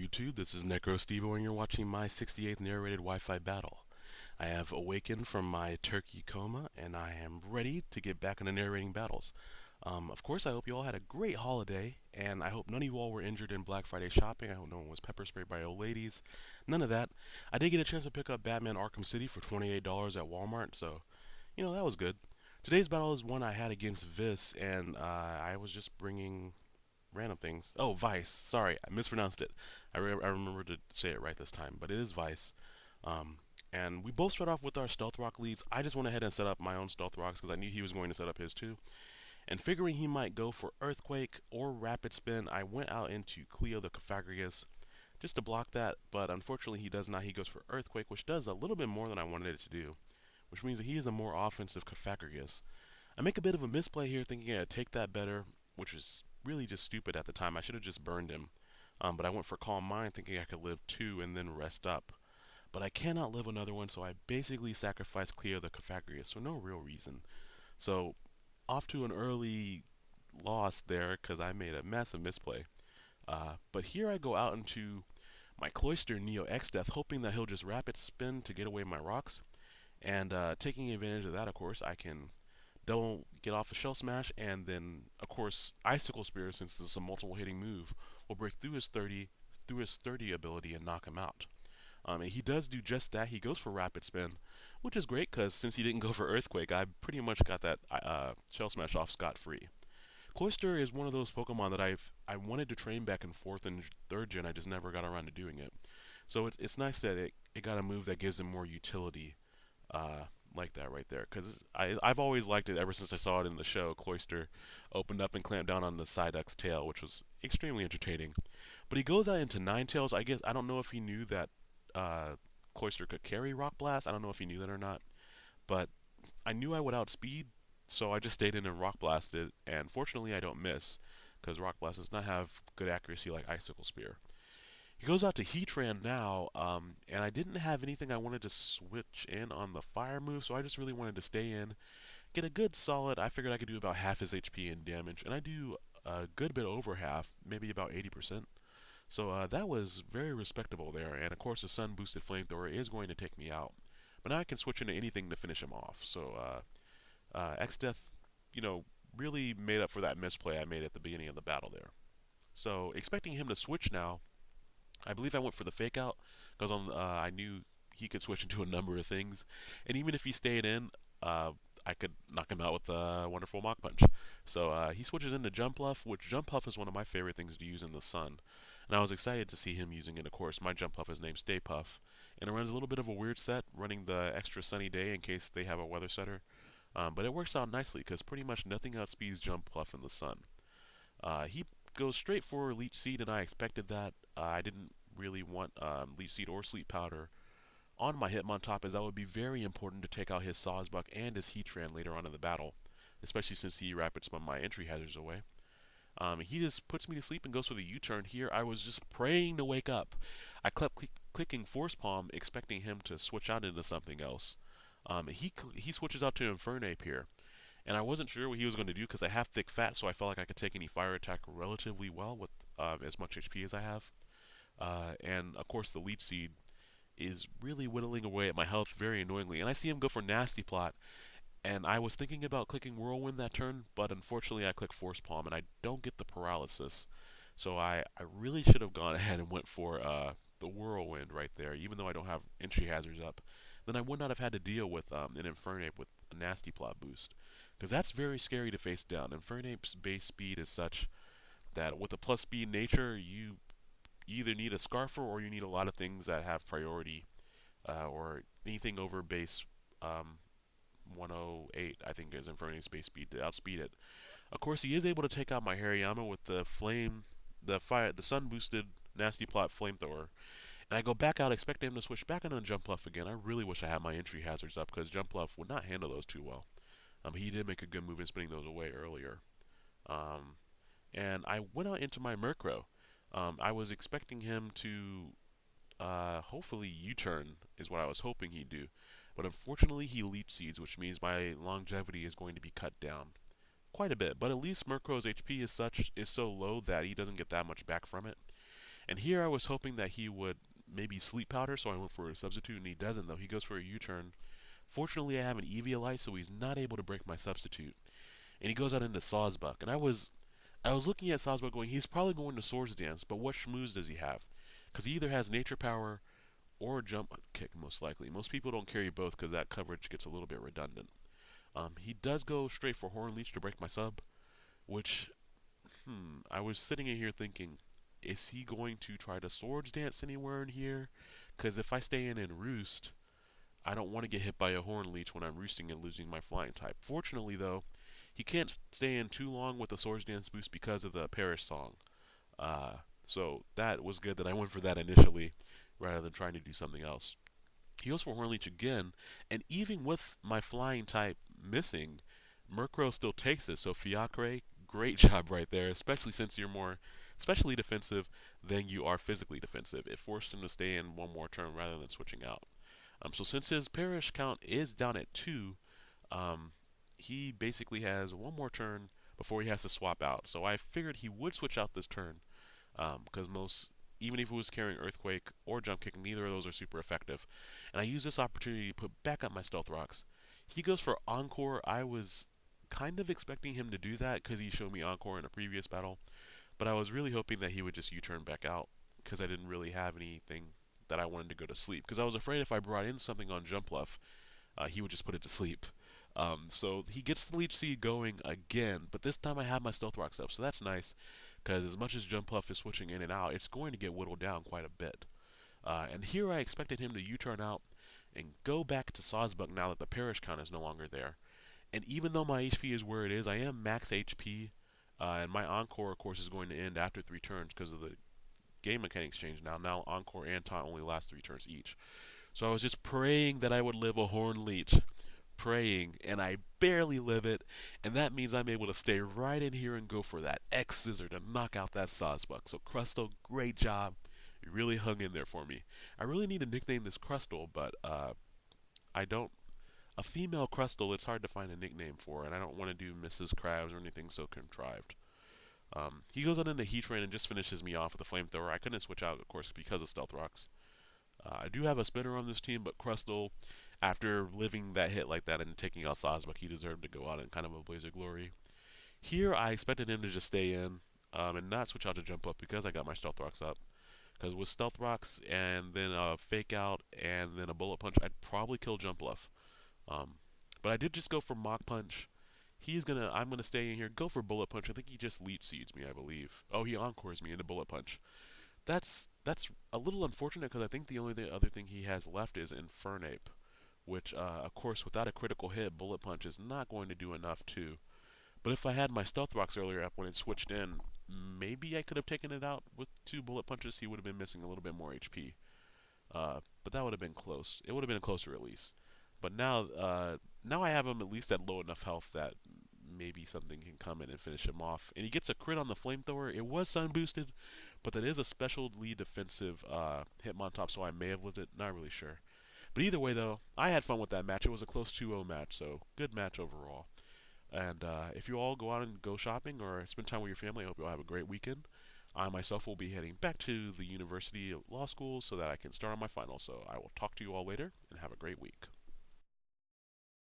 YouTube, this is Necrostevo and you're watching my 68th narrated Wi-Fi battle. I have awakened from my turkey coma and I am ready to get back into narrating battles. Of course, I hope you all had a great holiday, and I hope none of you all were injured in Black Friday shopping. I hope no one was pepper sprayed by old ladies. None of that. I did get a chance to pick up Batman Arkham City for $28 at Walmart, so, that was good. Today's battle is one I had against Vyse, and I was just bringing random things. Oh, Vyse. Sorry, I mispronounced it. I remember to say it right this time, but it is Vyse. Um, and we both start off with our stealth rock leads. I just went ahead and set up my own stealth rocks because I knew he was going to set up his too. And figuring he might go for Earthquake or Rapid Spin, I went out into Cleo the Caphagrius just to block that, but unfortunately he does not. He goes for Earthquake, which does a little bit more than I wanted it to do, which means that he is a more offensive Caphagrius. I make a bit of a misplay here thinking I'd take that better, which is really just stupid at the time. I should have just burned him. But I went for Calm Mind thinking I could live 2 and then rest up. But I cannot live another one, so I basically sacrificed Cleo the Caphagrius for no real reason. So, off to an early loss there because I made a massive misplay. But here I go out into my Cloister Neo X Death, hoping that he'll just rapid spin to get away my rocks. And taking advantage of that, of course, I can double get off a Shell Smash, and then, of course, Icicle Spear, since this is a multiple hitting move, will break through his 30 ability and knock him out. And he does do just that. He goes for Rapid Spin, which is great because since he didn't go for Earthquake, I pretty much got that Shell Smash off scot-free. Cloister is one of those Pokemon that I wanted to train back in 4th and 3rd gen. I just never got around to doing it. So it's nice that it got a move that gives him more utility like that right there. Because I've always liked it ever since I saw it in the show. Cloister opened up and clamped down on the Psyduck's tail, which was extremely entertaining. But he goes out into Ninetales. I guess I don't know if he knew that Cloister could carry Rock Blast. I don't know if he knew that or not. But I knew I would outspeed, so I just stayed in and Rock Blasted. And fortunately, I don't miss, because Rock Blast does not have good accuracy like Icicle Spear. He goes out to Heatran now, and I didn't have anything I wanted to switch in on the fire move, so I just really wanted to stay in, get a good solid. I figured I could do about half his HP in damage, and I do a good bit over half, maybe about 80%. So that was very respectable there, and of course the Sun Boosted Flamethrower is going to take me out. But now I can switch into anything to finish him off. So X-Death, really made up for that misplay I made at the beginning of the battle there. So expecting him to switch now, I believe I went for the fake out because I knew he could switch into a number of things, and even if he stayed in, I could knock him out with a wonderful Mach Punch. So he switches into Jump Puff, which Jump Puff is one of my favorite things to use in the sun, and I was excited to see him using it. Of course, my Jump Puff is named Stay Puff, and it runs a little bit of a weird set, running the extra sunny day in case they have a weather setter. But it works out nicely because pretty much nothing outspeeds Jump Puff in the sun. He goes straight for Leech Seed, and I expected that. I didn't really want Leech Seed or Sleep Powder on my Hitmontop, as that would be very important to take out his Sawsbuck and his Heatran later on in the battle, especially since he rapid spun my entry hazards away. He just puts me to sleep and goes for the U-turn. Here I was just praying to wake up. I kept clicking Force Palm, expecting him to switch out into something else. He switches out to Infernape here, and I wasn't sure what he was going to do because I have thick fat, so I felt like I could take any fire attack relatively well with as much HP as I have. And of course the Leech Seed is really whittling away at my health very annoyingly, and I see him go for Nasty Plot, and I was thinking about clicking Whirlwind that turn, but unfortunately I click Force Palm and I don't get the paralysis. So I really should have gone ahead and went for the Whirlwind right there, even though I don't have entry hazards up. Then I would not have had to deal with an Infernape with a Nasty Plot boost, because that's very scary to face down. Infernape's base speed is such that with a plus speed nature, you either need a Scarfer or you need a lot of things that have priority, or anything over base 108, I think, is Infernape's base speed to outspeed it. Of course, he is able to take out my Hariyama with the the sun boosted Nasty Plot Flamethrower. And I go back out, expecting him to switch back into Jump Bluff again. I really wish I had my entry hazards up because Jump Bluff would not handle those too well. He did make a good move in spinning those away earlier. And I went out into my Murkrow. I was expecting him to hopefully U-turn is what I was hoping he'd do. But unfortunately he Leech Seeds, which means my longevity is going to be cut down quite a bit. But at least Murkrow's HP is so low that he doesn't get that much back from it. And here I was hoping that he would maybe sleep powder, so I went for a substitute, and he doesn't though. He goes for a U-turn. Fortunately, I have an Eviolite, so he's not able to break my substitute. And he goes out into Sawsbuck, and I was looking at Sawsbuck going, he's probably going to Swords Dance, but what schmooze does he have? Because he either has Nature Power or Jump Kick, most likely. Most people don't carry both because that coverage gets a little bit redundant. He does go straight for Horn Leech to break my sub, which, I was sitting in here thinking, is he going to try to Swords Dance anywhere in here? Because if I stay in and Roost, I don't want to get hit by a Horn Leech when I'm roosting and losing my flying type. Fortunately, though, he can't stay in too long with the Swords Dance boost because of the Parish Song. Uh, so that was good that I went for that initially rather than trying to do something else. He goes for Horn Leech again, and even with my flying type missing, Murkrow still takes it. So Fiacre, great job right there, especially since you're more especially defensive than you are physically defensive. It forced him to stay in one more turn rather than switching out. So since his Parish count is down at 2, um, he basically has one more turn before he has to swap out. So I figured he would switch out this turn because even if he was carrying Earthquake or Jump Kick, neither of those are super effective. And I use this opportunity to put back up my Stealth Rocks. He goes for Encore. I was kind of expecting him to do that because he showed me Encore in a previous battle, but I was really hoping that he would just U-turn back out because I didn't really have anything that I wanted to go to sleep. Because I was afraid if I brought in something on Jumpluff, he would just put it to sleep. So he gets the Leech Seed going again, but this time I have my Stealth Rocks up, so that's nice. Because as much as Jumpluff is switching in and out, it's going to get whittled down quite a bit. And here I expected him to U-turn out and go back to Sawsbuck now that the Parish count is no longer there. And even though my HP is where it is, I am max HP, and my Encore, of course, is going to end after 3 turns because of the game mechanics change now. Now Encore and Taunt only last 3 turns each. So I was just praying that I would live a Horn Leech. Praying, and I barely live it, and that means I'm able to stay right in here and go for that X Scissor to knock out that Sawsbuck. So Crustle, great job. You really hung in there for me. I really need to nickname this Crustle, but I don't. A female Crustle, it's hard to find a nickname for, and I don't want to do Mrs. Krabs or anything so contrived. He goes on into Heatran and just finishes me off with a Flamethrower. I couldn't switch out, of course, because of Stealth Rocks. I do have a spinner on this team, but Crustle, after living that hit like that and taking out Sawsbuck, he deserved to go out in kind of a blaze of glory. Here, I expected him to just stay in and not switch out to jump up because I got my Stealth Rocks up. Because with Stealth Rocks and then a Fake Out and then a Bullet Punch, I'd probably kill Jumpluff. Um, but I did just go for Mach Punch. I'm gonna stay in here, go for Bullet Punch. I think he just Leech Seeds me, I believe. Oh, he Encores me into Bullet Punch. That's a little unfortunate because I think the only other thing he has left is Infernape, which, of course, without a critical hit, Bullet Punch is not going to do enough too. But if I had my Stealth Rocks earlier up when it switched in, maybe I could have taken it out with 2 Bullet Punches. He would have been missing a little bit more HP. But that would have been close. It would have been a closer release. But now I have him at least at low enough health that maybe something can come in and finish him off. And he gets a crit on the Flamethrower. It was Sun boosted, but that is a specially defensive Hitmontop, so I may have lived it. Not really sure. But either way, though, I had fun with that match. It was a close 2-0 match, so good match overall. And if you all go out and go shopping or spend time with your family, I hope you all have a great weekend. I myself will be heading back to the university law school so that I can start on my finals. So I will talk to you all later and have a great week.